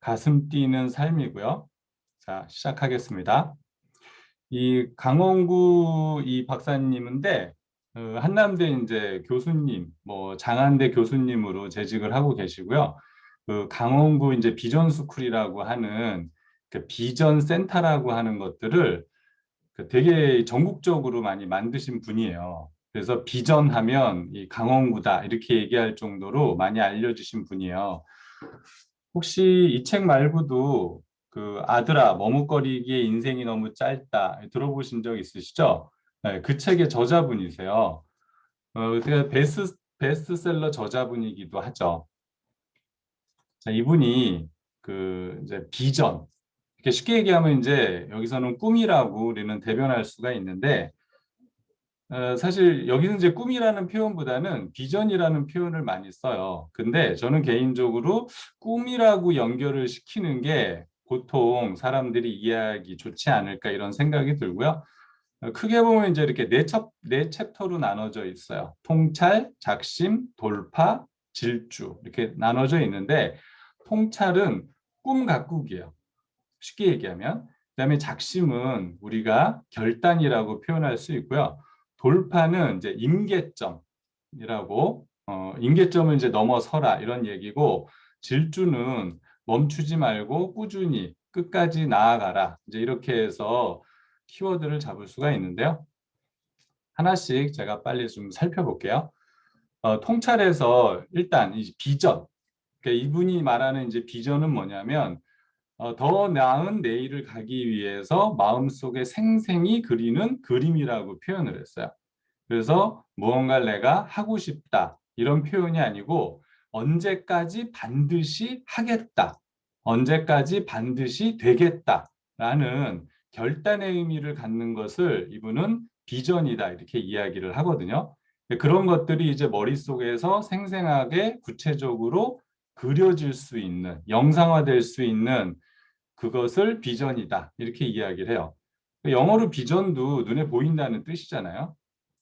가슴 뛰는 삶이고요. 자, 시작하겠습니다. 이 강원구 이 박사님인데 한남대 이제 교수님, 뭐 장한대 교수님으로 재직을 하고 계시고요. 그 강원구 이제 비전 스쿨이라고 하는 그 비전 센터라고 하는 것들을 그 되게 전국적으로 많이 만드신 분이에요. 그래서 비전하면 이 강원구다 이렇게 얘기할 정도로 많이 알려주신 분이에요. 혹시 이 책 말고도 그 아들아 머뭇거리기에 인생이 너무 짧다 들어보신 적 있으시죠? 네, 그 책의 저자분이세요. 제가 베스트셀러 저자분이기도 하죠. 자, 이분이 그 이제 비전 이렇게 쉽게 얘기하면 이제 여기서는 꿈이라고 우리는 대변할 수가 있는데 사실 여기서 이제 꿈이라는 표현보다는 비전이라는 표현을 많이 써요. 근데 저는 개인적으로 꿈이라고 연결을 시키는 게 보통 사람들이 이해하기 좋지 않을까 이런 생각이 들고요. 크게 보면 이제 이렇게 네 챕터로 나눠져 있어요. 통찰, 작심, 돌파, 질주 이렇게 나눠져 있는데 통찰은 꿈 가꾸기예요. 쉽게 얘기하면. 그다음에 작심은 우리가 결단이라고 표현할 수 있고요. 돌파는 이제 임계점이라고 임계점을 이제 넘어서라 이런 얘기고 질주는 멈추지 말고 꾸준히 끝까지 나아가라. 이제 이렇게 해서 키워드를 잡을 수가 있는데요. 하나씩 제가 빨리 좀 살펴볼게요. 통찰에서 일단 이 비전. 그러니까 이분이 말하는 이제 비전은 뭐냐면 더 나은 내일을 가기 위해서 마음속에 생생히 그리는 그림이라고 표현을 했어요. 그래서 무언가를 내가 하고 싶다 이런 표현이 아니고 언제까지 반드시 하겠다, 언제까지 반드시 되겠다라는 결단의 의미를 갖는 것을 이분은 비전이다 이렇게 이야기를 하거든요. 그런 것들이 이제 머릿속에서 생생하게 구체적으로 그려질 수 있는, 영상화될 수 있는 그것을 비전이다 이렇게 이야기를 해요. 영어로 비전도 눈에 보인다는 뜻이잖아요.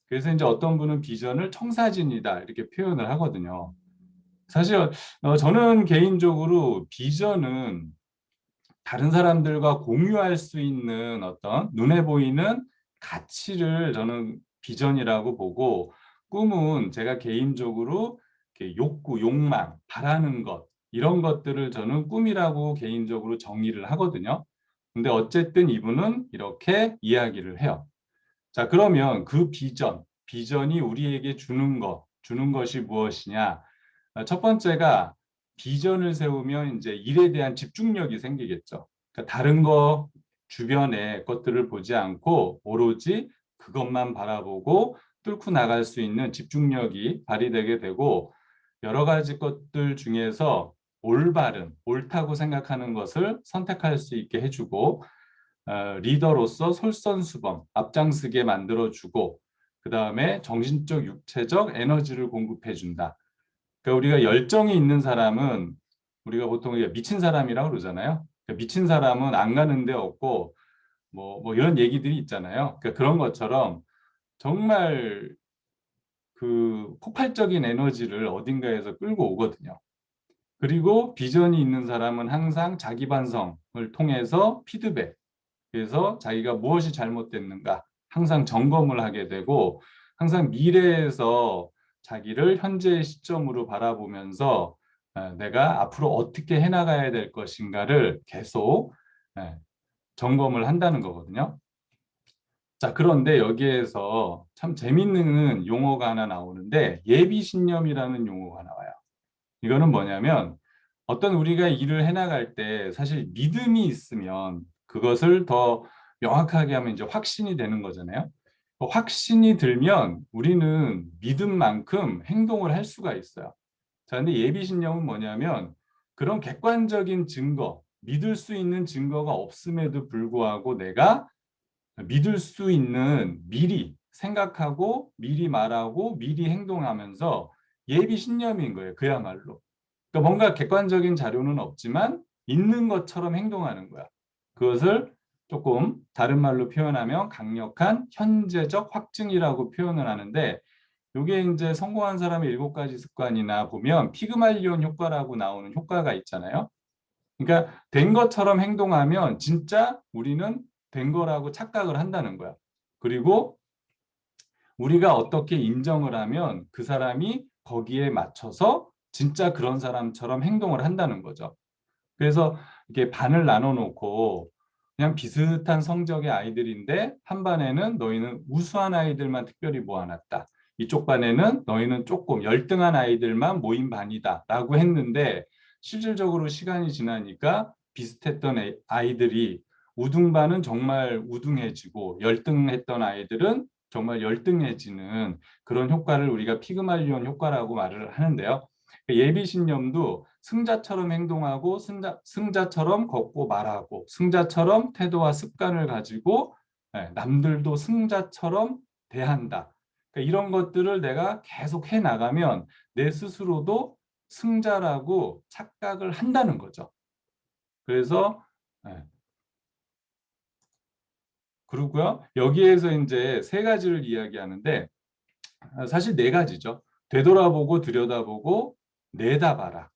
그래서 이제 어떤 분은 비전을 청사진이다 이렇게 표현을 하거든요. 사실 저는 개인적으로 비전은 다른 사람들과 공유할 수 있는 어떤 눈에 보이는 가치를 저는 비전이라고 보고 꿈은 제가 개인적으로 이렇게 욕구, 욕망, 바라는 것 이런 것들을 저는 꿈이라고 개인적으로 정의를 하거든요. 근데 어쨌든 이분은 이렇게 이야기를 해요. 자, 그러면 그 비전이 우리에게 주는 것이 무엇이냐? 첫 번째가 비전을 세우면 이제 일에 대한 집중력이 생기겠죠. 그러니까 다른 거 주변의 것들을 보지 않고 오로지 그것만 바라보고 뚫고 나갈 수 있는 집중력이 발휘되게 되고 여러 가지 것들 중에서 올바른, 옳다고 생각하는 것을 선택할 수 있게 해주고 리더로서 솔선수범, 앞장서게 만들어주고 그 다음에 정신적, 육체적 에너지를 공급해준다. 그러니까 우리가 열정이 있는 사람은 우리가 보통 미친 사람이라고 그러잖아요. 그러니까 미친 사람은 안 가는 데 없고 뭐 이런 얘기들이 있잖아요. 그러니까 그런 것처럼 정말 그 폭발적인 에너지를 어딘가에서 끌고 오거든요. 그리고 비전이 있는 사람은 항상 자기 반성을 통해서 피드백, 그래서 자기가 무엇이 잘못됐는가 항상 점검을 하게 되고 항상 미래에서 자기를 현재의 시점으로 바라보면서 내가 앞으로 어떻게 해나가야 될 것인가를 계속 예, 점검을 한다는 거거든요. 자, 그런데 여기에서 참 재밌는 용어가 하나 나오는데 예비신념이라는 용어가 나와요. 이거는 뭐냐면 어떤 우리가 일을 해나갈 때 사실 믿음이 있으면 그것을 더 명확하게 하면 이제 확신이 되는 거잖아요. 확신이 들면 우리는 믿음만큼 행동을 할 수가 있어요. 자, 근데 예비신념은 뭐냐면 그런 객관적인 증거, 믿을 수 있는 증거가 없음에도 불구하고 내가 믿을 수 있는 미리 생각하고 미리 말하고 미리 행동하면서 예비신념인 거예요. 그야말로. 그러니까 뭔가 객관적인 자료는 없지만 있는 것처럼 행동하는 거야. 그것을 조금 다른 말로 표현하면 강력한 현재적 확증이라고 표현을 하는데 이게 이제 성공한 사람의 7가지 습관이나 보면 피그말리온 효과라고 나오는 효과가 있잖아요. 그러니까 된 것처럼 행동하면 진짜 우리는 된 거라고 착각을 한다는 거야. 그리고 우리가 어떻게 인정을 하면 그 사람이 거기에 맞춰서 진짜 그런 사람처럼 행동을 한다는 거죠. 그래서 이렇게 반을 나눠 놓고 그냥 비슷한 성적의 아이들인데 한 반에는 너희는 우수한 아이들만 특별히 모아놨다. 이쪽 반에는 너희는 조금 열등한 아이들만 모인 반이다. 라고 했는데 실질적으로 시간이 지나니까 비슷했던 아이들이 우등반은 정말 우등해지고 열등했던 아이들은 정말 열등해지는 그런 효과를 우리가 피그말리온 효과라고 말을 하는데요. 예비신념도 승자처럼 행동하고 승자처럼 걷고 말하고 승자처럼 태도와 습관을 가지고 남들도 승자처럼 대한다. 그러니까 이런 것들을 내가 계속 해 나가면 내 스스로도 승자라고 착각을 한다는 거죠. 그래서 그러고요. 여기에서 이제 세 가지를 이야기하는데 사실 네 가지죠. 되돌아보고 들여다보고 내다봐라.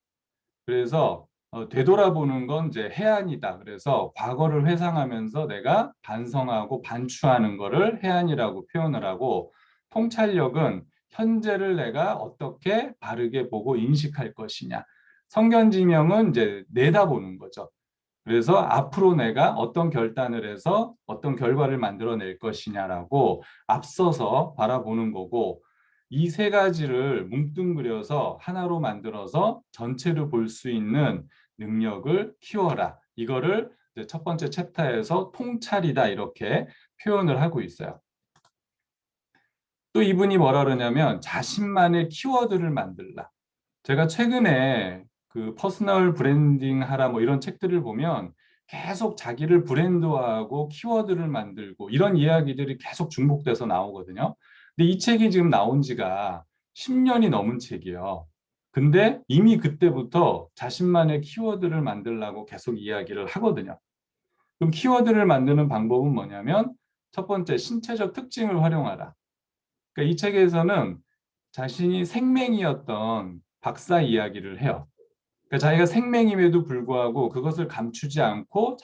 그래서 되돌아보는 건 이제 해안이다. 그래서 과거를 회상하면서 내가 반성하고 반추하는 거를 해안이라고 표현을 하고 통찰력은 현재를 내가 어떻게 바르게 보고 인식할 것이냐. 성견지명은 이제 내다보는 거죠. 그래서 앞으로 내가 어떤 결단을 해서 어떤 결과를 만들어낼 것이냐라고 앞서서 바라보는 거고 이 세 가지를 뭉뚱그려서 하나로 만들어서 전체를 볼 수 있는 능력을 키워라. 이거를 이제 첫 번째 챕터에서 통찰이다 이렇게 표현을 하고 있어요. 또 이분이 뭐라 그러냐면 자신만의 키워드를 만들라. 제가 최근에 그 퍼스널 브랜딩 하라 뭐 이런 책들을 보면 계속 자기를 브랜드화하고 키워드를 만들고 이런 이야기들이 계속 중복돼서 나오거든요. 근데 이 책이 지금 나온 지가 10년이 넘은 책이에요. 근데 이미 그때부터 자신만의 키워드를 만들라고 계속 이야기를 하거든요. 그럼 키워드를 만드는 방법은 뭐냐면 첫 번째 신체적 특징을 활용하라. 그러니까 이 책에서는 자신이 생맹이었던 박사 이야기를 해요. 그러니까 자기가 생맹임에도 불구하고 그것을 감추지 않고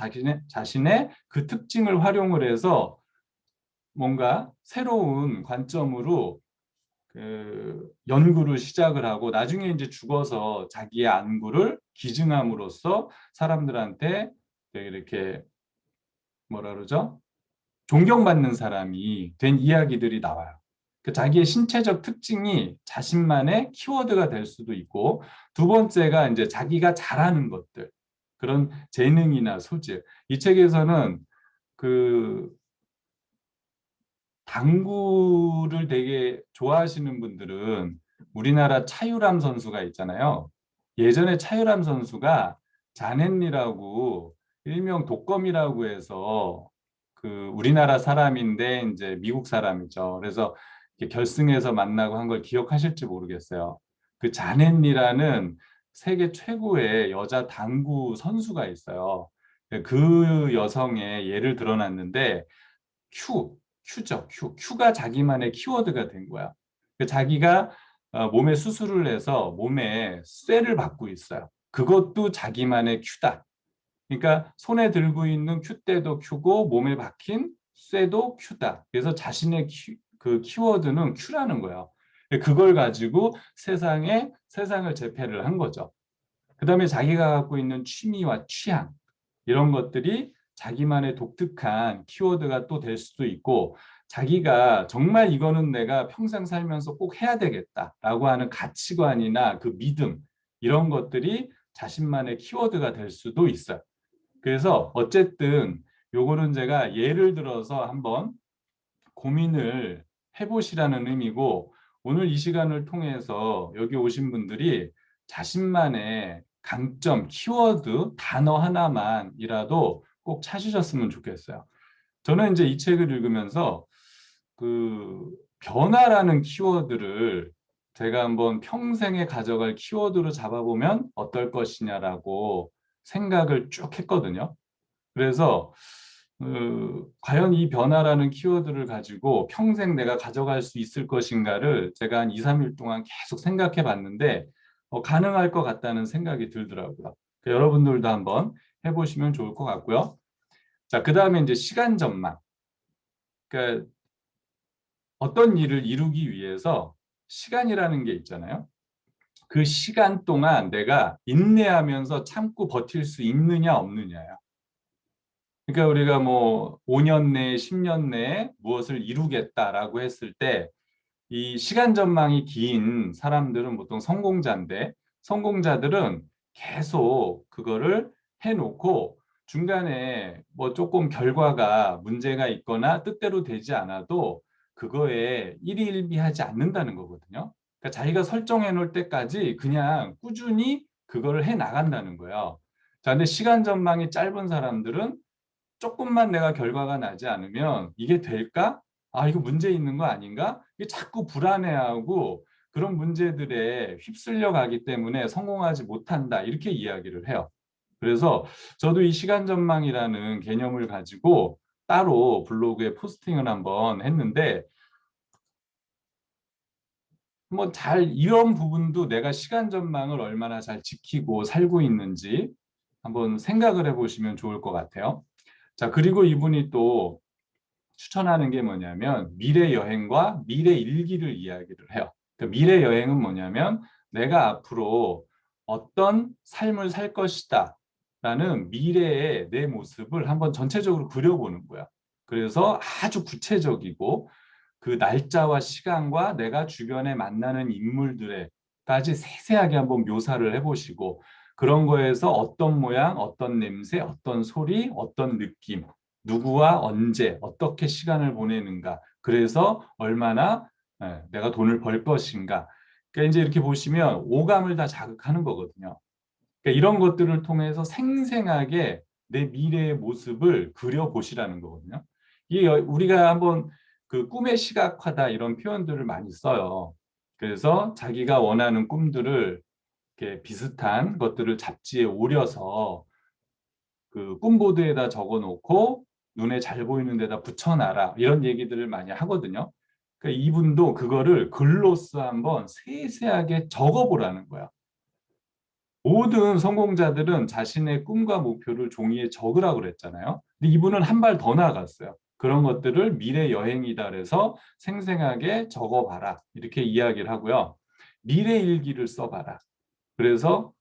자신의 그 특징을 활용을 해서 뭔가 새로운 관점으로 그 연구를 시작을 하고 나중에 이제 죽어서 자기의 안구를 기증함으로써 사람들한테 되게 이렇게 뭐라 그러죠? 존경받는 사람이 된 이야기들이 나와요. 그 자기의 신체적 특징이 자신만의 키워드가 될 수도 있고 두 번째가 이제 자기가 잘하는 것들 그런 재능이나 소질 이 책에서는 그 당구를 되게 좋아하시는 분들은 우리나라 차유람 선수가 있잖아요. 예전에 차유람 선수가 자넷리라고 일명 독검이라고 해서 그 우리나라 사람인데 이제 미국 사람이죠. 그래서 결승에서 만나고 한 걸 기억하실지 모르겠어요. 그 자넷리라는 세계 최고의 여자 당구 선수가 있어요. 그 여성의 예를 들어놨는데 큐죠, 큐가 자기만의 키워드가 된 거야. 자기가 몸에 수술을 해서 몸에 쇠를 받고 있어요. 그것도 자기만의 큐다. 그러니까 손에 들고 있는 큐대도 큐고 몸에 박힌 쇠도 큐다. 그래서 자신의 그 키워드는 큐라는 거예요. 그걸 가지고 세상을 제패를 한 거죠. 그다음에 자기가 갖고 있는 취미와 취향 이런 것들이 자기만의 독특한 키워드가 또 될 수도 있고 자기가 정말 이거는 내가 평생 살면서 꼭 해야 되겠다라고 하는 가치관이나 그 믿음 이런 것들이 자신만의 키워드가 될 수도 있어요. 그래서 어쨌든 요거는 제가 예를 들어서 한번 고민을 해보시라는 의미고 오늘 이 시간을 통해서 여기 오신 분들이 자신만의 강점, 키워드, 단어 하나만이라도 꼭 찾으셨으면 좋겠어요. 저는 이제 이 책을 읽으면서 그 변화라는 키워드를 제가 한번 평생에 가져갈 키워드로 잡아보면 어떨 것이냐라고 생각을 쭉 했거든요. 그래서 과연 이 변화라는 키워드를 가지고 평생 내가 가져갈 수 있을 것인가를 제가 한 2, 3일 동안 계속 생각해 봤는데 가능할 것 같다는 생각이 들더라고요. 그러니까 여러분들도 한번 해보시면 좋을 것 같고요. 자, 그 다음에 이제 시간 전망. 그러니까 어떤 일을 이루기 위해서 시간이라는 게 있잖아요. 그 시간 동안 내가 인내하면서 참고 버틸 수 있느냐 없느냐야. 그러니까 우리가 뭐 5년 내에 10년 내에 무엇을 이루겠다라고 했을 때 이 시간 전망이 긴 사람들은 보통 성공자인데 성공자들은 계속 그거를 해놓고 중간에 뭐 조금 결과가 문제가 있거나 뜻대로 되지 않아도 그거에 일희일비하지 않는다는 거거든요. 그러니까 자기가 설정해 놓을 때까지 그냥 꾸준히 그거를 해 나간다는 거예요. 자, 근데 시간 전망이 짧은 사람들은 조금만 내가 결과가 나지 않으면 이게 될까? 아, 이거 문제 있는 거 아닌가? 이게 자꾸 불안해하고 그런 문제들에 휩쓸려 가기 때문에 성공하지 못한다. 이렇게 이야기를 해요. 그래서 저도 이 시간 전망이라는 개념을 가지고 따로 블로그에 포스팅을 한번 했는데 한번 잘 이런 부분도 내가 시간 전망을 얼마나 잘 지키고 살고 있는지 한번 생각을 해보시면 좋을 것 같아요. 자, 그리고 이분이 또 추천하는 게 뭐냐면 미래 여행과 미래 일기를 이야기를 해요. 그러니까 미래 여행은 뭐냐면 내가 앞으로 어떤 삶을 살 것이다 라는 미래의 내 모습을 한번 전체적으로 그려보는 거야. 그래서 아주 구체적이고 그 날짜와 시간과 내가 주변에 만나는 인물들에까지 세세하게 한번 묘사를 해보시고 그런 거에서 어떤 모양, 어떤 냄새, 어떤 소리, 어떤 느낌, 누구와 언제, 어떻게 시간을 보내는가, 그래서 얼마나 내가 돈을 벌 것인가. 그러니까 이제 이렇게 보시면 오감을 다 자극하는 거거든요. 그러니까 이런 것들을 통해서 생생하게 내 미래의 모습을 그려보시라는 거거든요. 이게 우리가 한번 그 꿈의 시각화다 이런 표현들을 많이 써요. 그래서 자기가 원하는 꿈들을 이렇게 비슷한 것들을 잡지에 오려서 그 꿈보드에다 적어놓고 눈에 잘 보이는 데다 붙여놔라 이런 얘기들을 많이 하거든요. 그러니까 이분도 그거를 글로써 한번 세세하게 적어보라는 거야. 모든 성공자들은 자신의 꿈과 목표를 종이에 적으라고 그랬잖아요. 근데 이분은 한 발 더 나아갔어요. 그런 것들을 미래 여행이다 그래서 생생하게 적어봐라. 이렇게 이야기를 하고요. 미래 일기를 써봐라. 그래서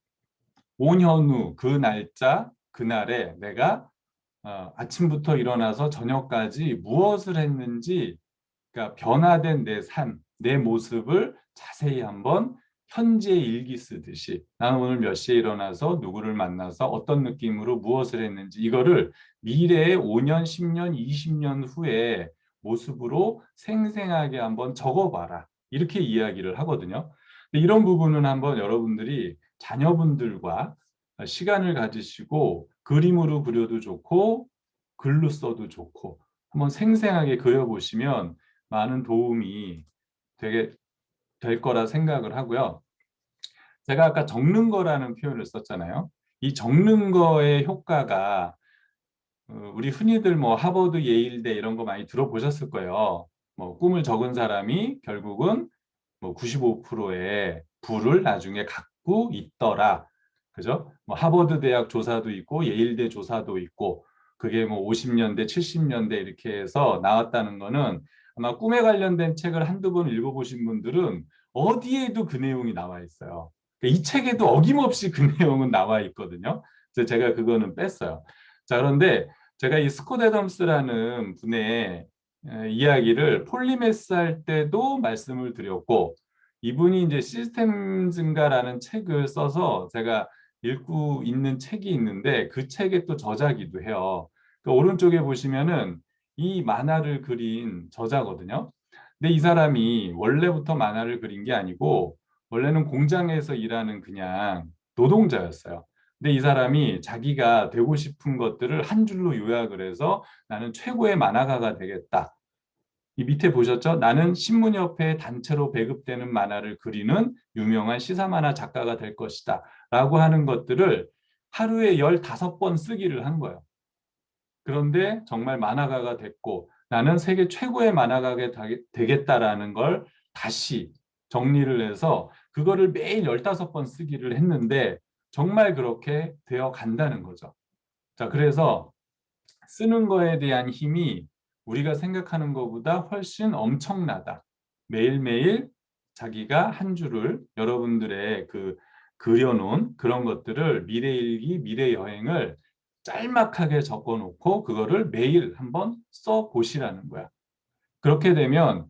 5년 후 그 날짜, 그날에 내가 아침부터 일어나서 저녁까지 무엇을 했는지 그러니까 변화된 내 삶, 내 모습을 자세히 한번 현지에 일기 쓰듯이 나는 오늘 몇 시에 일어나서 누구를 만나서 어떤 느낌으로 무엇을 했는지 이거를 미래의 5년, 10년, 20년 후에 모습으로 생생하게 한번 적어봐라. 이렇게 이야기를 하거든요. 근데 이런 부분은 한번 여러분들이 자녀분들과 시간을 가지시고 그림으로 그려도 좋고 글로 써도 좋고 한번 생생하게 그려보시면 많은 도움이 되게 될 거라 생각을 하고요. 제가 아까 적는 거라는 표현을 썼잖아요. 이 적는 거의 효과가 우리 흔히들 뭐 하버드, 예일대 이런 거 많이 들어보셨을 거예요. 뭐 꿈을 적은 사람이 결국은 뭐 95%의 부를 나중에 갖고 있더라. 그죠? 뭐 하버드 대학 조사도 있고 예일대 조사도 있고 그게 뭐 50년대, 70년대 이렇게 해서 나왔다는 거는 아마 꿈에 관련된 책을 한두 번 읽어보신 분들은 어디에도 그 내용이 나와 있어요. 그러니까 이 책에도 어김없이 그 내용은 나와 있거든요. 그래서 제가 그거는 뺐어요. 자, 그런데 제가 이 스콧 애덤스라는 분의 이야기를 폴리메스 할 때도 말씀을 드렸고 이분이 이제 시스템 증가라는 책을 써서 제가 읽고 있는 책이 있는데 그 책의 또 저자기도 해요. 그 오른쪽에 보시면은 이 만화를 그린 저자거든요. 근데 이 사람이 원래부터 만화를 그린 게 아니고 원래는 공장에서 일하는 그냥 노동자였어요. 근데 이 사람이 자기가 되고 싶은 것들을 한 줄로 요약을 해서 나는 최고의 만화가가 되겠다. 이 밑에 보셨죠? 나는 신문협회 단체로 배급되는 만화를 그리는 유명한 시사만화 작가가 될 것이다. 라고 하는 것들을 하루에 15번 쓰기를 한 거예요. 그런데 정말 만화가가 됐고 나는 세계 최고의 만화가가 되겠다라는 걸 다시 정리를 해서 그거를 매일 15번 쓰기를 했는데 정말 그렇게 되어 간다는 거죠. 자, 그래서 쓰는 거에 대한 힘이 우리가 생각하는 것보다 훨씬 엄청나다. 매일매일 자기가 한 줄을 여러분들의 그 그려놓은 그런 것들을 미래일기, 미래여행을 짤막하게 적어놓고 그거를 매일 한번 써보시라는 거야. 그렇게 되면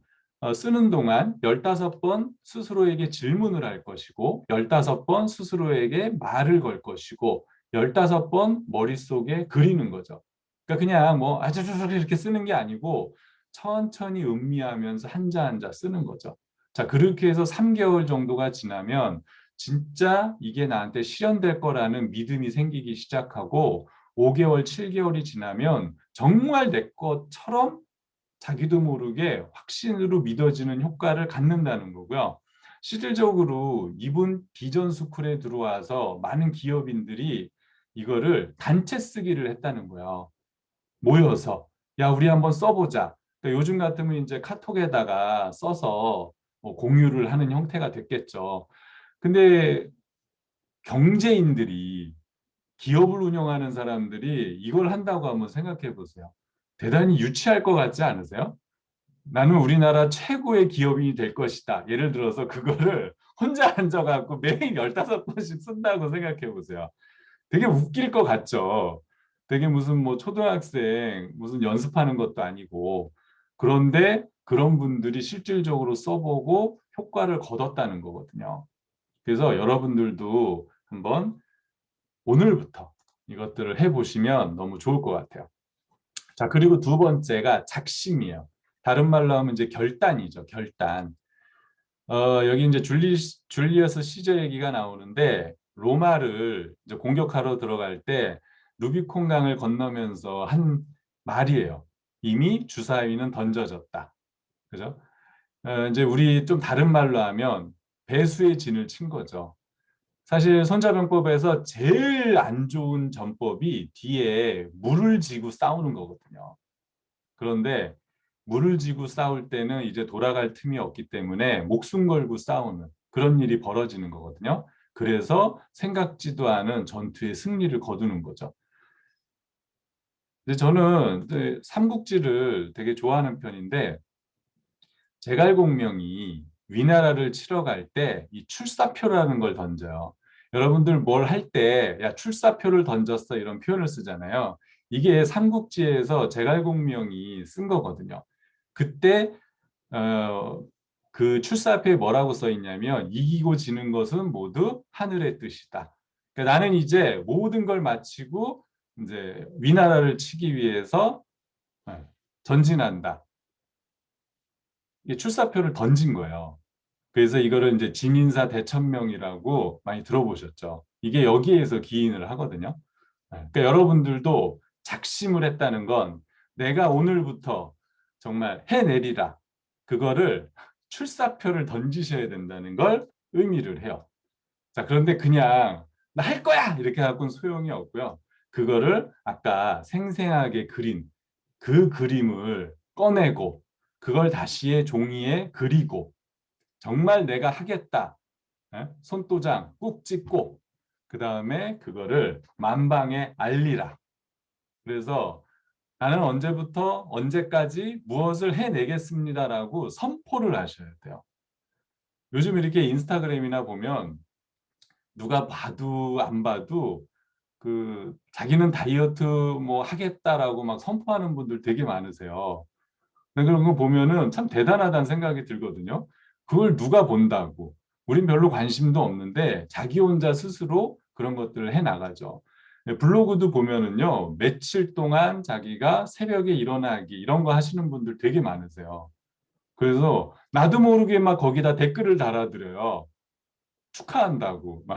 쓰는 동안 15번 스스로에게 질문을 할 것이고 15번 스스로에게 말을 걸 것이고 15번 머릿속에 그리는 거죠. 그러니까 그냥 뭐 아주르르 이렇게 쓰는 게 아니고 천천히 음미하면서 한자 한자 쓰는 거죠. 자, 그렇게 해서 3개월 정도가 지나면 진짜 이게 나한테 실현될 거라는 믿음이 생기기 시작하고 5개월, 7개월이 지나면 정말 내 것처럼 자기도 모르게 확신으로 믿어지는 효과를 갖는다는 거고요. 실질적으로 이분 비전 스쿨에 들어와서 많은 기업인들이 이거를 단체 쓰기를 했다는 거예요. 모여서 야 우리 한번 써보자. 그러니까 요즘 같으면 이제 카톡에다가 써서 뭐 공유를 하는 형태가 됐겠죠. 근데 경제인들이 기업을 운영하는 사람들이 이걸 한다고 한번 생각해 보세요. 대단히 유치할 것 같지 않으세요? 나는 우리나라 최고의 기업인이 될 것이다. 예를 들어서 그거를 혼자 앉아갖고 매일 15번씩 쓴다고 생각해 보세요. 되게 웃길 것 같죠. 되게 무슨 뭐 초등학생 무슨 연습하는 것도 아니고 그런데 그런 분들이 실질적으로 써보고 효과를 거뒀다는 거거든요. 그래서 여러분들도 한번 오늘부터 이것들을 해보시면 너무 좋을 것 같아요. 자, 그리고 두 번째가 작심이에요. 다른 말로 하면 이제 결단이죠. 결단. 여기 이제 줄리어스 시저 얘기가 나오는데 로마를 이제 공격하러 들어갈 때 루비콘 강을 건너면서 한 말이에요. 이미 주사위는 던져졌다. 그죠? 이제 우리 좀 다른 말로 하면 배수의 진을 친 거죠. 사실 손자병법에서 제일 안 좋은 전법이 뒤에 물을 지고 싸우는 거거든요. 그런데 물을 지고 싸울 때는 이제 돌아갈 틈이 없기 때문에 목숨 걸고 싸우는 그런 일이 벌어지는 거거든요. 그래서 생각지도 않은 전투의 승리를 거두는 거죠. 근데 저는 이제 삼국지를 되게 좋아하는 편인데 제갈공명이 위나라를 치러 갈 때 이 출사표라는 걸 던져요. 여러분들 뭘 할 때 야 출사표를 던졌어 이런 표현을 쓰잖아요. 이게 삼국지에서 제갈공명이 쓴 거거든요. 그때 어, 그 출사표에 뭐라고 써 있냐면 이기고 지는 것은 모두 하늘의 뜻이다. 그러니까 나는 이제 모든 걸 마치고 이제 위나라를 치기 위해서 전진한다. 이게 출사표를 던진 거예요. 그래서 이거를 이제 진인사 대천명이라고 많이 들어보셨죠. 이게 여기에서 기인을 하거든요. 그러니까 여러분들도 작심을 했다는 건 내가 오늘부터 정말 해내리라. 그거를 출사표를 던지셔야 된다는 걸 의미를 해요. 자, 그런데 그냥 나 할 거야! 이렇게 갖고는 소용이 없고요. 그거를 아까 생생하게 그린 그 그림을 꺼내고 그걸 다시 종이에 그리고 정말 내가 하겠다. 손도장 꾹 찍고 그 다음에 그거를 만방에 알리라. 그래서 나는 언제부터 언제까지 무엇을 해내겠습니다라고 선포를 하셔야 돼요. 요즘 이렇게 인스타그램이나 보면 누가 봐도 안 봐도 그 자기는 다이어트 뭐 하겠다라고 막 선포하는 분들 되게 많으세요. 그런 거 보면은 참 대단하다는 생각이 들거든요. 그걸 누가 본다고. 우린 별로 관심도 없는데 자기 혼자 스스로 그런 것들을 해 나가죠. 블로그도 보면은요, 며칠 동안 자기가 새벽에 일어나기 이런 거 하시는 분들 되게 많으세요. 그래서 나도 모르게 막 거기다 댓글을 달아드려요. 축하한다고. 막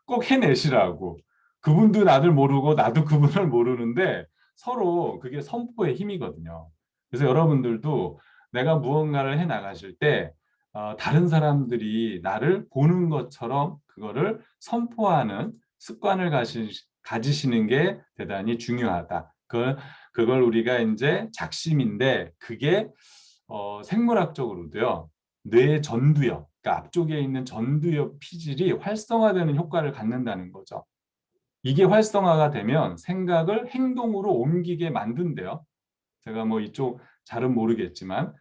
꼭 해내시라고. 그분도 나를 모르고 나도 그분을 모르는데 서로 그게 선포의 힘이거든요. 그래서 여러분들도 내가 무언가를 해 나가실 때 다른 사람들이 나를 보는 것처럼 그거를 선포하는 습관을 가지시는 게 대단히 중요하다. 그걸 우리가 이제 작심인데 그게 생물학적으로도요. 뇌 전두엽, 그러니까 앞쪽에 있는 전두엽 피질이 활성화되는 효과를 갖는다는 거죠. 이게 활성화가 되면 생각을 행동으로 옮기게 만든대요. 제가 뭐 이쪽 잘은 모르겠지만,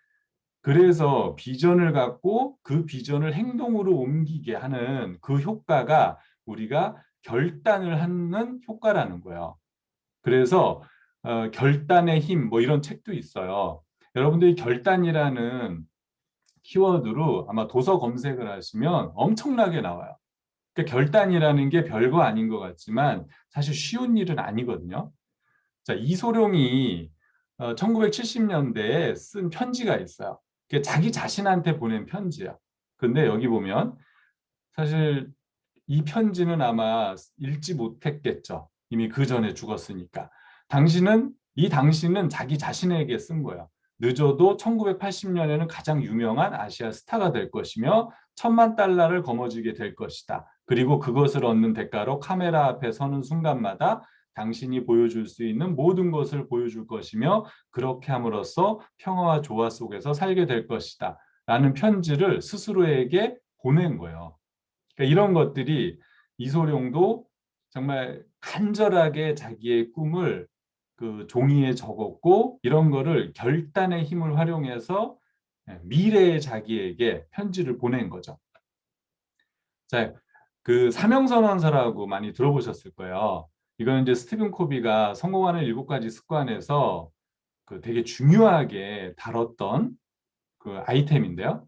그래서 비전을 갖고 그 비전을 행동으로 옮기게 하는 그 효과가 우리가 결단을 하는 효과라는 거예요. 그래서 결단의 힘, 뭐 이런 책도 있어요. 여러분들이 결단이라는 키워드로 아마 도서 검색을 하시면 엄청나게 나와요. 그러니까 결단이라는 게 별거 아닌 것 같지만 사실 쉬운 일은 아니거든요. 자, 이소룡이 1970년대에 쓴 편지가 있어요. 그게 자기 자신한테 보낸 편지야. 근데 여기 보면 사실 이 편지는 아마 읽지 못했겠죠. 이미 그 전에 죽었으니까. 당신은 자기 자신에게 쓴 거예요. 늦어도 1980년에는 가장 유명한 아시아 스타가 될 것이며 1,000만 달러를 거머쥐게 될 것이다. 그리고 그것을 얻는 대가로 카메라 앞에 서는 순간마다 당신이 보여줄 수 있는 모든 것을 보여줄 것이며 그렇게 함으로써 평화와 조화 속에서 살게 될 것이다. 라는 편지를 스스로에게 보낸 거예요. 그러니까 이런 것들이 이소룡도 정말 간절하게 자기의 꿈을 그 종이에 적었고 이런 거를 결단의 힘을 활용해서 미래의 자기에게 편지를 보낸 거죠. 자, 그 사명선언서라고 많이 들어보셨을 거예요. 이거는 이제 스티븐 코비가 성공하는 7가지 습관에서 그 되게 중요하게 다뤘던 그 아이템인데요.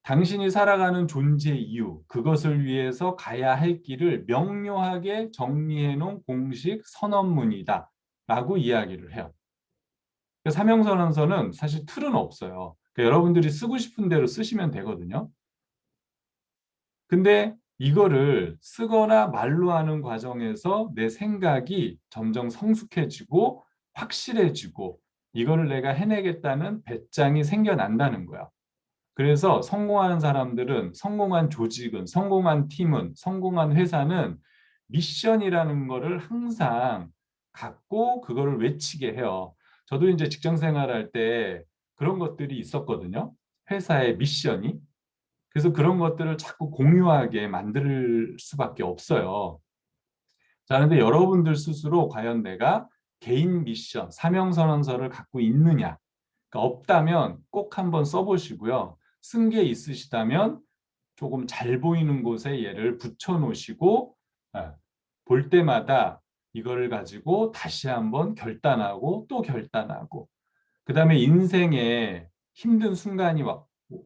당신이 살아가는 존재 이유, 그것을 위해서 가야 할 길을 명료하게 정리해 놓은 공식 선언문이다. 라고 이야기를 해요. 사명선언서는 사실 틀은 없어요. 그러니까 여러분들이 쓰고 싶은 대로 쓰시면 되거든요. 근데 이거를 쓰거나 말로 하는 과정에서 내 생각이 점점 성숙해지고 확실해지고 이거를 내가 해내겠다는 배짱이 생겨난다는 거야. 그래서 성공하는 사람들은, 성공한 조직은, 성공한 팀은, 성공한 회사는 미션이라는 거를 항상 갖고 그거를 외치게 해요. 저도 이제 직장 생활할 때 그런 것들이 있었거든요. 회사의 미션이. 그래서 그런 것들을 자꾸 공유하게 만들 수밖에 없어요. 자, 그런데 여러분들 스스로 과연 내가 개인 미션, 사명선언서를 갖고 있느냐? 그러니까 없다면 꼭 한번 써보시고요. 쓴 게 있으시다면 조금 잘 보이는 곳에 얘를 붙여 놓으시고 볼 때마다 이거를 가지고 다시 한번 결단하고 또 결단하고 그 다음에 인생에 힘든 순간이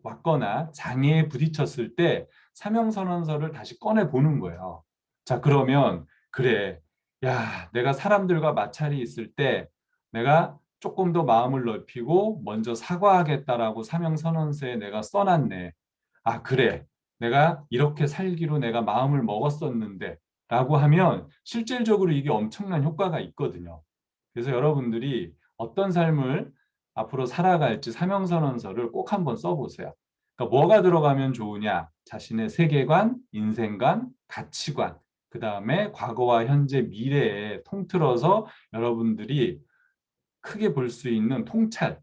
왔거나 장애에 부딪혔을 때 사명선언서를 다시 꺼내 보는 거예요. 자, 그러면 그래, 야, 내가 사람들과 마찰이 있을 때 내가 조금 더 마음을 넓히고 먼저 사과하겠다라고 사명선언서에 내가 써놨네. 아, 그래, 내가 이렇게 살기로 내가 마음을 먹었었는데 라고 하면 실질적으로 이게 엄청난 효과가 있거든요. 그래서 여러분들이 어떤 삶을 앞으로 살아갈지 사명선언서를 꼭 한번 써보세요. 그러니까 뭐가 들어가면 좋으냐? 자신의 세계관, 인생관, 가치관, 그 다음에 과거와 현재, 미래에 통틀어서 여러분들이 크게 볼 수 있는 통찰,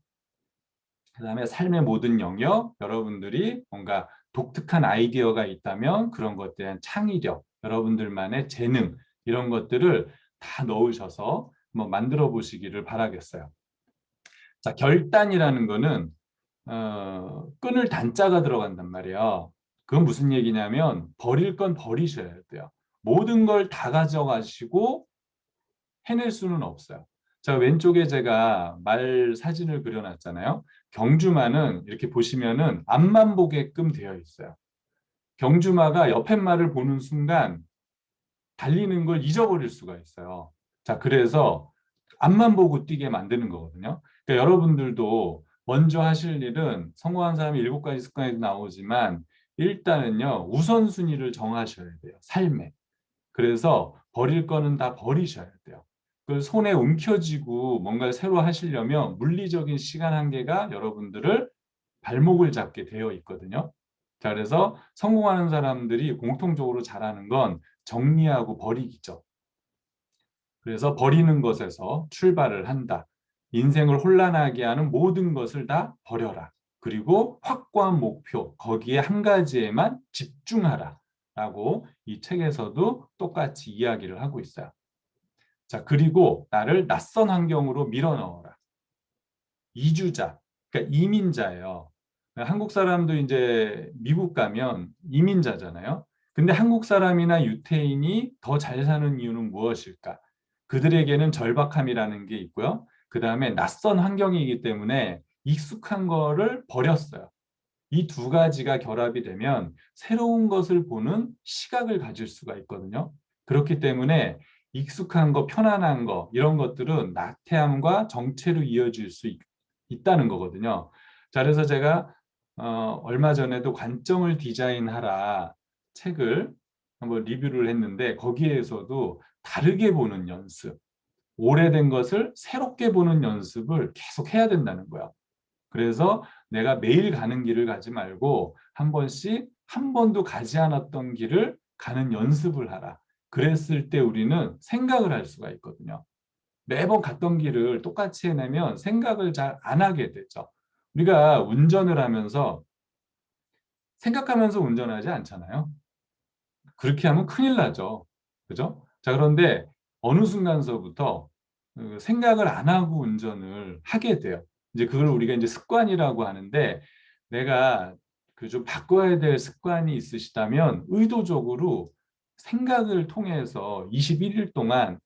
그 다음에 삶의 모든 영역, 여러분들이 뭔가 독특한 아이디어가 있다면 그런 것에 대한 창의력, 여러분들만의 재능, 이런 것들을 다 넣으셔서 한번 만들어 보시기를 바라겠어요. 자, 결단이라는 거는 끈을 단자가 들어간단 말이에요. 그건 무슨 얘기냐면 버릴 건 버리셔야 돼요. 모든 걸 다 가져가시고 해낼 수는 없어요. 자, 왼쪽에 제가 말 사진을 그려놨잖아요. 경주마는 이렇게 보시면은 앞만 보게끔 되어 있어요. 경주마가 옆에 말을 보는 순간 달리는 걸 잊어버릴 수가 있어요. 자, 그래서 앞만 보고 뛰게 만드는 거거든요. 그러니까 여러분들도 먼저 하실 일은 성공한 사람이 7가지 습관에도 나오지만 일단은요, 우선순위를 정하셔야 돼요. 삶에. 그래서 버릴 거는 다 버리셔야 돼요. 그 손에 움켜쥐고 뭔가를 새로 하시려면 물리적인 시간 한계가 여러분들을 발목을 잡게 되어 있거든요. 자, 그래서 성공하는 사람들이 공통적으로 잘하는 건 정리하고 버리기죠. 그래서 버리는 것에서 출발을 한다. 인생을 혼란하게 하는 모든 것을 다 버려라. 그리고 확고한 목표, 거기에 한 가지에만 집중하라 라고 이 책에서도 똑같이 이야기를 하고 있어요. 자, 그리고 나를 낯선 환경으로 밀어넣어라. 이주자, 그러니까 이민자예요. 한국 사람도 이제 미국 가면 이민자잖아요. 근데 한국 사람이나 유태인이 더 잘 사는 이유는 무엇일까? 그들에게는 절박함이라는 게 있고요. 그 다음에 낯선 환경이기 때문에 익숙한 거를 버렸어요. 이 두 가지가 결합이 되면 새로운 것을 보는 시각을 가질 수가 있거든요. 그렇기 때문에 익숙한 거, 편안한 거, 이런 것들은 나태함과 정체로 이어질 수 있다는 거거든요. 자, 그래서 제가 얼마 전에도 관점을 디자인하라 책을 한번 리뷰를 했는데 거기에서도 다르게 보는 연습, 오래된 것을 새롭게 보는 연습을 계속 해야 된다는 거예요. 그래서 내가 매일 가는 길을 가지 말고 한 번씩 한 번도 가지 않았던 길을 가는 연습을 하라. 그랬을 때 우리는 생각을 할 수가 있거든요. 매번 갔던 길을 똑같이 해내면 생각을 잘 안 하게 되죠. 우리가 운전을 하면서 생각하면서 운전하지 않잖아요. 그렇게 하면 큰일 나죠. 그죠? 자, 그런데 어느 순간서부터 생각을 안 하고 운전을 하게 돼요. 이제 그걸 우리가 이제 습관이라고 하는데 내가 그 좀 바꿔야 될 습관이 있으시다면 의도적으로 생각을 통해서 21일 동안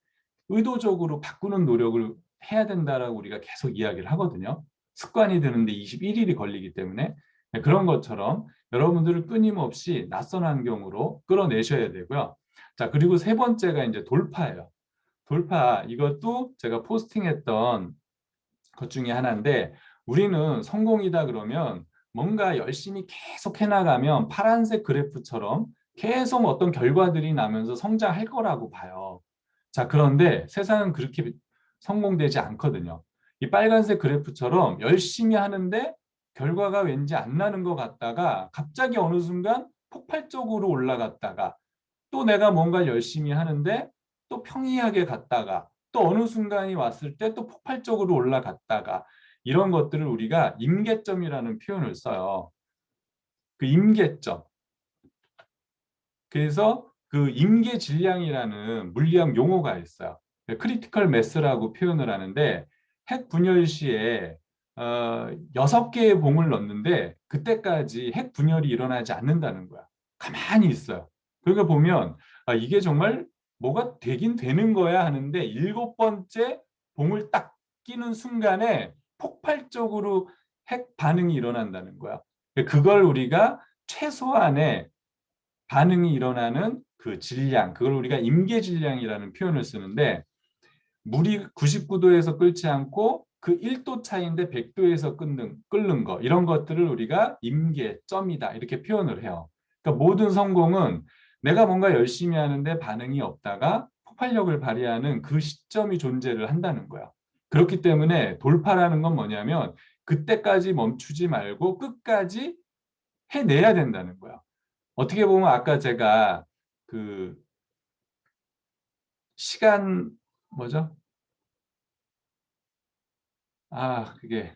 의도적으로 바꾸는 노력을 해야 된다라고 우리가 계속 이야기를 하거든요. 습관이 드는데 21일이 걸리기 때문에 그런 것처럼 여러분들을 끊임없이 낯선 환경으로 끌어내셔야 되고요. 자, 그리고 세 번째가 이제 돌파예요. 돌파, 이것도 제가 포스팅했던 것 중에 하나인데 우리는 성공이다 그러면 뭔가 열심히 계속 해나가면 파란색 그래프처럼 계속 어떤 결과들이 나면서 성장할 거라고 봐요. 자, 그런데 세상은 그렇게 성공되지 않거든요. 이 빨간색 그래프처럼 열심히 하는데 결과가 왠지 안 나는 것 같다가 갑자기 어느 순간 폭발적으로 올라갔다가 또 내가 뭔가 열심히 하는데 또 평이하게 갔다가 또 어느 순간이 왔을 때 또 폭발적으로 올라갔다가 이런 것들을 우리가 임계점이라는 표현을 써요. 그 임계점. 그래서 그 임계 질량이라는 물리학 용어가 있어요. 크리티컬 매스라고 표현을 하는데 핵 분열 시에 6개의 봉을 넣는데 그때까지 핵 분열이 일어나지 않는다는 거야. 가만히 있어요. 그러니까 보면 이게 정말 뭐가 되긴 되는 거야 하는데 7번째 봉을 딱 끼는 순간에 폭발적으로 핵 반응이 일어난다는 거야. 그걸 우리가 최소한의 반응이 일어나는 그 질량, 그걸 우리가 임계 질량이라는 표현을 쓰는데 물이 99도에서 끓지 않고 그 1도 차이인데 100도에서 끓는 거 이런 것들을 우리가 임계점이다 이렇게 표현을 해요. 그러니까 모든 성공은 내가 뭔가 열심히 하는데 반응이 없다가 폭발력을 발휘하는 그 시점이 존재를 한다는 거야. 그렇기 때문에 돌파라는 건 뭐냐면 그때까지 멈추지 말고 끝까지 해내야 된다는 거야. 어떻게 보면 아까 제가 그 시간 뭐죠? 그게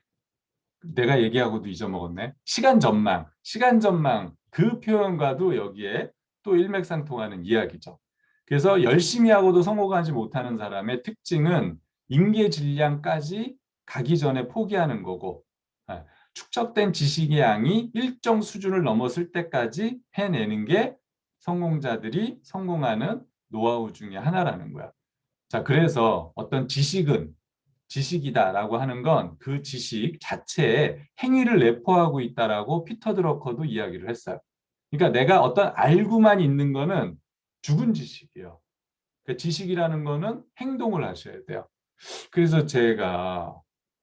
내가 얘기하고도 잊어먹었네. 시간 전망. 시간 전망 그 표현과도 여기에 또 일맥상통하는 이야기죠. 그래서 열심히 하고도 성공하지 못하는 사람의 특징은 임계 질량까지 가기 전에 포기하는 거고 축적된 지식의 양이 일정 수준을 넘었을 때까지 해내는 게 성공자들이 성공하는 노하우 중에 하나라는 거야. 자, 그래서 어떤 지식이다라고 하는 건 그 지식 자체에 행위를 내포하고 있다라고 피터 드러커도 이야기를 했어요. 그러니까 내가 어떤 알고만 있는 거는 죽은 지식이에요. 그러니까 지식이라는 거는 행동을 하셔야 돼요. 그래서 제가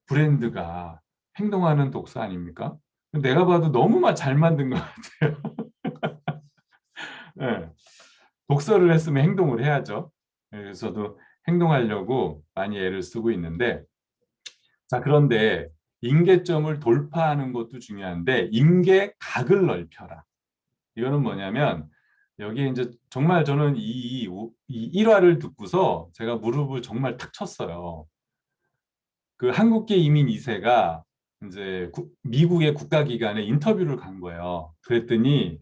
브랜드가 행동하는 독서 아닙니까? 내가 봐도 너무 잘 만든 것 같아요. 네. 독서를 했으면 행동을 해야죠. 그래서 저도 행동하려고 많이 애를 쓰고 있는데 자, 그런데 임계점을 돌파하는 것도 중요한데 임계각을 넓혀라. 이거는 뭐냐면 여기에 이제 정말 저는 이 일화를 듣고서 제가 무릎을 정말 탁 쳤어요. 그 한국계 이민 2세가 이제 미국의 국가기관에 인터뷰를 간 거예요. 그랬더니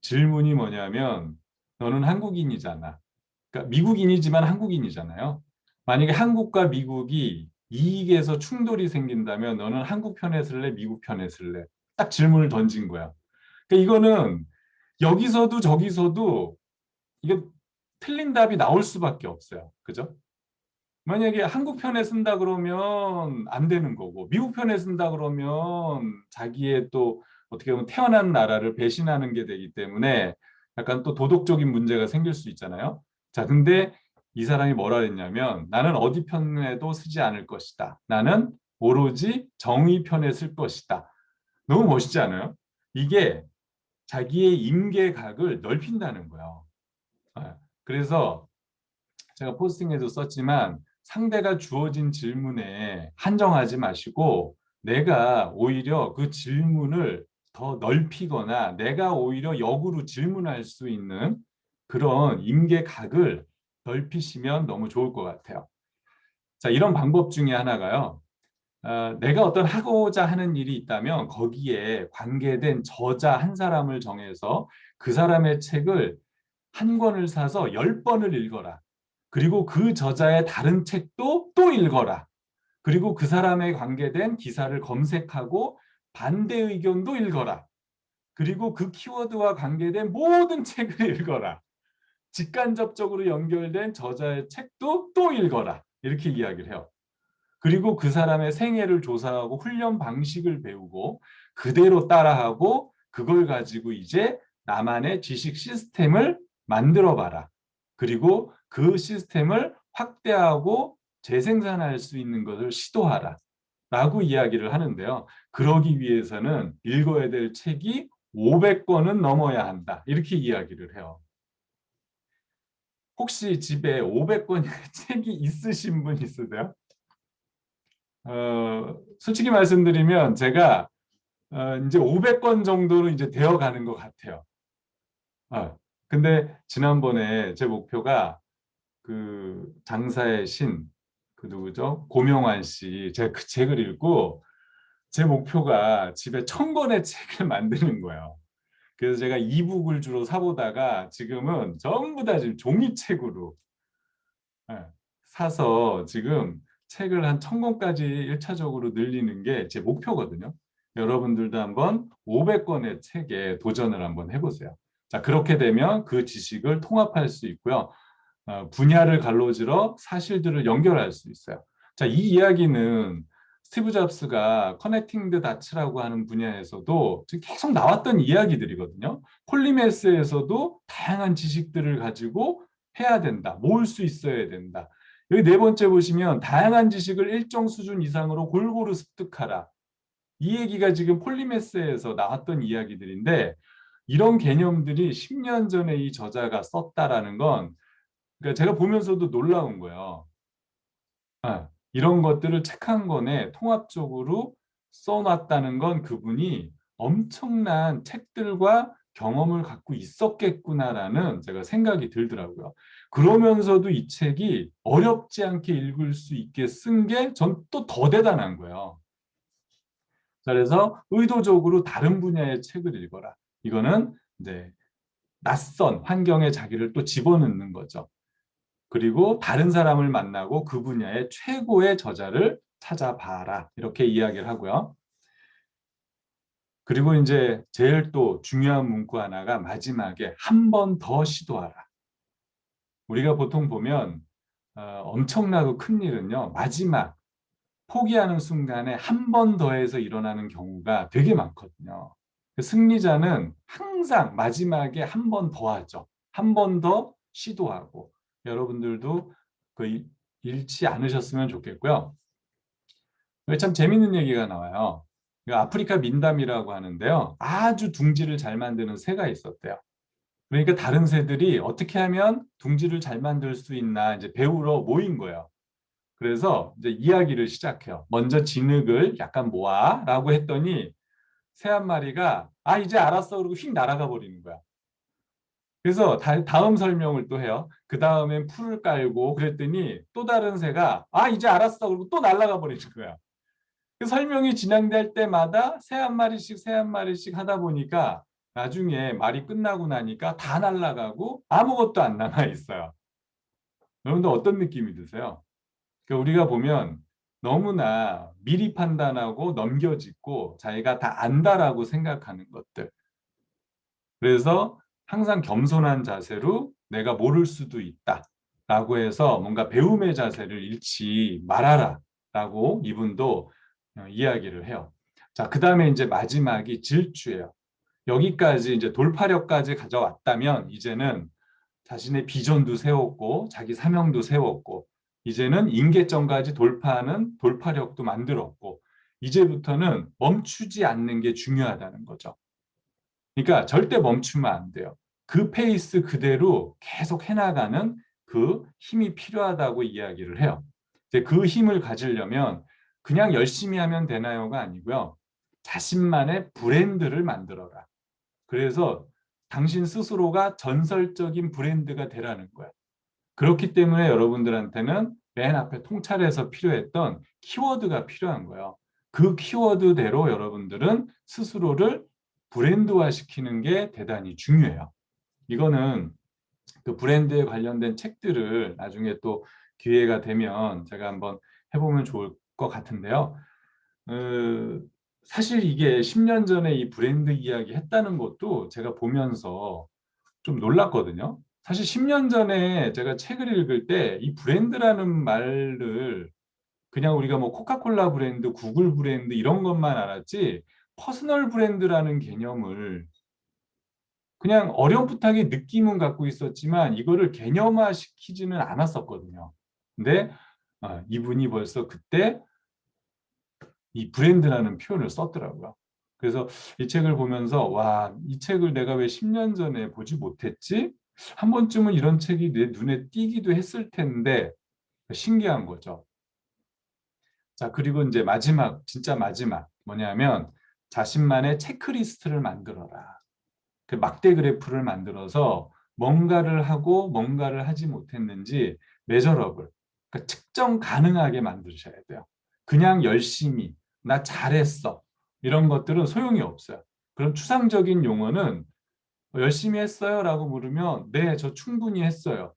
질문이 뭐냐면 너는 한국인이잖아. 그러니까 미국인이지만 한국인이잖아요. 만약에 한국과 미국이 이익에서 충돌이 생긴다면 너는 한국 편에 쓸래, 미국 편에 쓸래? 딱 질문을 던진 거야. 그러니까 이거는 여기서도 저기서도 이게 틀린 답이 나올 수밖에 없어요. 그죠? 만약에 한국 편에 쓴다 그러면 안 되는 거고 미국 편에 쓴다 그러면 자기의 또 어떻게 보면 태어난 나라를 배신하는 게 되기 때문에 약간 또 도덕적인 문제가 생길 수 있잖아요. 자, 근데 이 사람이 뭐라 그랬냐면 나는 어디 편에도 쓰지 않을 것이다. 나는 오로지 정의 편에 쓸 것이다. 너무 멋있지 않아요? 이게 자기의 임계각을 넓힌다는 거예요. 아, 그래서 제가 포스팅에도 썼지만 상대가 주어진 질문에 한정하지 마시고 내가 오히려 그 질문을 더 넓히거나 내가 오히려 역으로 질문할 수 있는 그런 임계각을 넓히시면 너무 좋을 것 같아요. 자, 이런 방법 중에 하나가요. 내가 어떤 하고자 하는 일이 있다면 거기에 관계된 저자 한 사람을 정해서 그 사람의 책을 한 권을 사서 10번을 읽어라. 그리고 그 저자의 다른 책도 또 읽어라. 그리고 그 사람에 관계된 기사를 검색하고 반대 의견도 읽어라. 그리고 그 키워드와 관계된 모든 책을 읽어라. 직간접적으로 연결된 저자의 책도 또 읽어라. 이렇게 이야기를 해요. 그리고 그 사람의 생애를 조사하고 훈련 방식을 배우고 그대로 따라하고 그걸 가지고 이제 나만의 지식 시스템을 만들어 봐라. 그리고 그 시스템을 확대하고 재생산할 수 있는 것을 시도하라. 라고 이야기를 하는데요. 그러기 위해서는 읽어야 될 책이 500권은 넘어야 한다. 이렇게 이야기를 해요. 혹시 집에 500권의 책이 있으신 분 있으세요? 솔직히 말씀드리면 제가 이제 500권 정도로 이제 되어 가는 것 같아요. 근데 지난번에 제 목표가 그 장사의 신, 그 누구죠? 고명환 씨, 제가 그 책을 읽고 제 목표가 집에 1000권의 책을 만드는 거예요. 그래서 제가 이북을 주로 사보다가 지금은 전부 다 지금 종이책으로 예, 사서 지금 책을 한 1000권까지 1차적으로 늘리는 게 제 목표거든요. 여러분들도 한번 500권의 책에 도전을 한번 해보세요. 자, 그렇게 되면 그 지식을 통합할 수 있고요. 분야를 갈로지러 사실들을 연결할 수 있어요. 자, 이 이야기는 스티브 잡스가 커넥팅 드 다츠라고 하는 분야에서도 지금 계속 나왔던 이야기들이거든요. 폴리메스에서도 다양한 지식들을 가지고 해야 된다. 모을 수 있어야 된다. 여기 네 번째 보시면 다양한 지식을 일정 수준 이상으로 골고루 습득하라. 이 얘기가 지금 폴리메스에서 나왔던 이야기들인데 이런 개념들이 10년 전에 이 저자가 썼다라는 건 그러니까 제가 보면서도 놀라운 거예요. 이런 것들을 책 한 권에 통합적으로 써놨다는 건 그분이 엄청난 책들과 경험을 갖고 있었겠구나라는 제가 생각이 들더라고요. 그러면서도 이 책이 어렵지 않게 읽을 수 있게 쓴 게 전 또 더 대단한 거예요. 그래서 의도적으로 다른 분야의 책을 읽어라. 이거는 이제 낯선 환경에 자기를 또 집어넣는 거죠. 그리고 다른 사람을 만나고 그 분야의 최고의 저자를 찾아봐라. 이렇게 이야기를 하고요. 그리고 이제 제일 또 중요한 문구 하나가 마지막에 한 번 더 시도하라. 우리가 보통 보면 엄청나고 큰 일은요. 마지막 포기하는 순간에 한 번 더해서 일어나는 경우가 되게 많거든요. 승리자는 항상 마지막에 한 번 더 하죠. 한 번 더 시도하고 여러분들도 그 잃지 않으셨으면 좋겠고요. 참 재밌는 얘기가 나와요. 아프리카 민담이라고 하는데요. 아주 둥지를 잘 만드는 새가 있었대요. 그러니까 다른 새들이 어떻게 하면 둥지를 잘 만들 수 있나 이제 배우러 모인 거예요. 그래서 이제 이야기를 시작해요. 먼저 진흙을 약간 모아라고 했더니 새 한 마리가 이제 알았어 그러고 휙 날아가 버리는 거야. 그래서 다음 설명을 또 해요. 그 다음엔 풀을 깔고 그랬더니 또 다른 새가 이제 알았어 그러고 또 날아가 버리는 거야. 그 설명이 진행될 때마다 새 한 마리씩 새 한 마리씩 하다 보니까 나중에 말이 끝나고 나니까 다 날아가고 아무것도 안 남아 있어요. 여러분들 어떤 느낌이 드세요? 그러니까 우리가 보면 너무나 미리 판단하고 넘겨짚고 자기가 다 안다라고 생각하는 것들. 그래서 항상 겸손한 자세로 내가 모를 수도 있다라고 해서 뭔가 배움의 자세를 잃지 말아라라고 이분도 이야기를 해요. 자, 그다음에 이제 마지막이 질주예요. 여기까지 이제 돌파력까지 가져왔다면 이제는 자신의 비전도 세웠고 자기 사명도 세웠고 이제는 임계점까지 돌파하는 돌파력도 만들었고 이제부터는 멈추지 않는 게 중요하다는 거죠. 그러니까 절대 멈추면 안 돼요. 그 페이스 그대로 계속 해나가는 그 힘이 필요하다고 이야기를 해요. 이제 그 힘을 가지려면 그냥 열심히 하면 되나요가 아니고요. 자신만의 브랜드를 만들어라. 그래서 당신 스스로가 전설적인 브랜드가 되라는 거야. 그렇기 때문에 여러분들한테는 맨 앞에 통찰에서 필요했던 키워드가 필요한 거예요. 그 키워드대로 여러분들은 스스로를 브랜드화 시키는 게 대단히 중요해요. 이거는 그 브랜드에 관련된 책들을 나중에 또 기회가 되면 제가 한번 해보면 좋을 것 같은데요. 사실 이게 10년 전에 이 브랜드 이야기 했다는 것도 제가 보면서 좀 놀랐거든요. 사실 10년 전에 제가 책을 읽을 때 이 브랜드라는 말을 그냥 우리가 뭐 코카콜라 브랜드, 구글 브랜드 이런 것만 알았지 퍼스널 브랜드라는 개념을 그냥 어렴풋하게 느낌은 갖고 있었지만 이거를 개념화 시키지는 않았었거든요. 근데 이분이 벌써 그때 이 브랜드라는 표현을 썼더라고요. 그래서 이 책을 보면서 와, 이 책을 내가 왜 10년 전에 보지 못했지? 한 번쯤은 이런 책이 내 눈에 띄기도 했을 텐데 신기한 거죠. 자, 그리고 이제 마지막, 진짜 마지막 뭐냐면 자신만의 체크리스트를 만들어라. 그 막대 그래프를 만들어서 뭔가를 하고 뭔가를 하지 못했는지 메저러블, 그러니까 측정 가능하게 만드셔야 돼요. 그냥 열심히, 나 잘했어. 이런 것들은 소용이 없어요. 그런 추상적인 용어는 열심히 했어요? 라고 물으면 네, 저 충분히 했어요.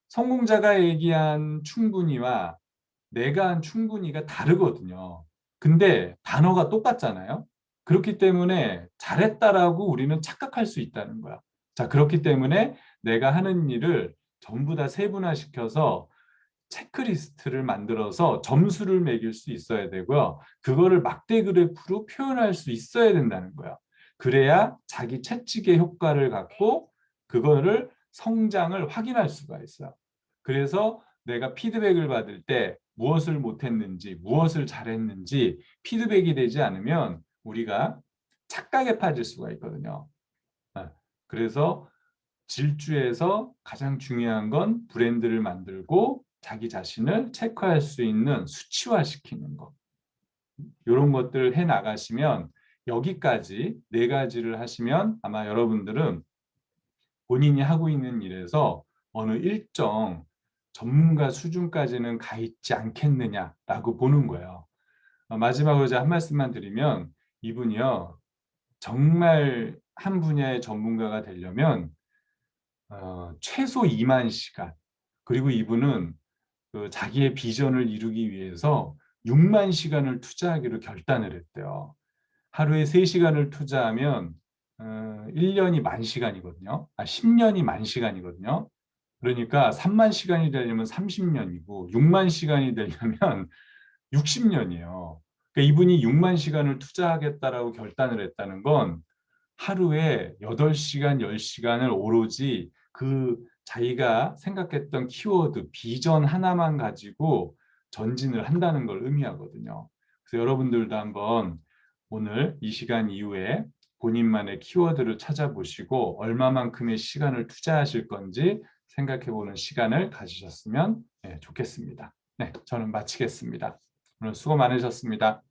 성공자가 얘기한 충분히와 내가 한 충분히가 다르거든요. 근데 단어가 똑같잖아요. 그렇기 때문에 잘했다라고 우리는 착각할 수 있다는 거야. 자, 그렇기 때문에 내가 하는 일을 전부 다 세분화시켜서 체크리스트를 만들어서 점수를 매길 수 있어야 되고요. 그거를 막대 그래프로 표현할 수 있어야 된다는 거예요. 그래야 자기 채찍의 효과를 갖고 그거를 성장을 확인할 수가 있어요. 그래서 내가 피드백을 받을 때 무엇을 못했는지, 무엇을 잘했는지 피드백이 되지 않으면 우리가 착각에 빠질 수가 있거든요. 그래서 질주에서 가장 중요한 건 브랜드를 만들고 자기 자신을 체크할 수 있는 수치화시키는 것. 이런 것들을 해 나가시면 여기까지 네 가지를 하시면 아마 여러분들은 본인이 하고 있는 일에서 어느 일정 전문가 수준까지는 가 있지 않겠느냐라고 보는 거예요. 마지막으로 제가 한 말씀만 드리면 이분이요. 정말 한 분야의 전문가가 되려면 최소 2만 시간 그리고 이분은 그 자기의 비전을 이루기 위해서 6만 시간을 투자하기로 결단을 했대요. 하루에 3시간을 투자하면 1년이 만 시간이거든요. 10년이 만 시간이거든요. 그러니까 3만 시간이 되려면 30년이고 6만 시간이 되려면 60년이에요. 그러니까 이분이 6만 시간을 투자하겠다라고 결단을 했다는 건 하루에 8시간, 10시간을 오로지 그 자기가 생각했던 키워드, 비전 하나만 가지고 전진을 한다는 걸 의미하거든요. 그래서 여러분들도 한번 오늘 이 시간 이후에 본인만의 키워드를 찾아보시고 얼마만큼의 시간을 투자하실 건지 생각해 보는 시간을 가지셨으면 좋겠습니다. 네, 저는 마치겠습니다. 오늘 수고 많으셨습니다.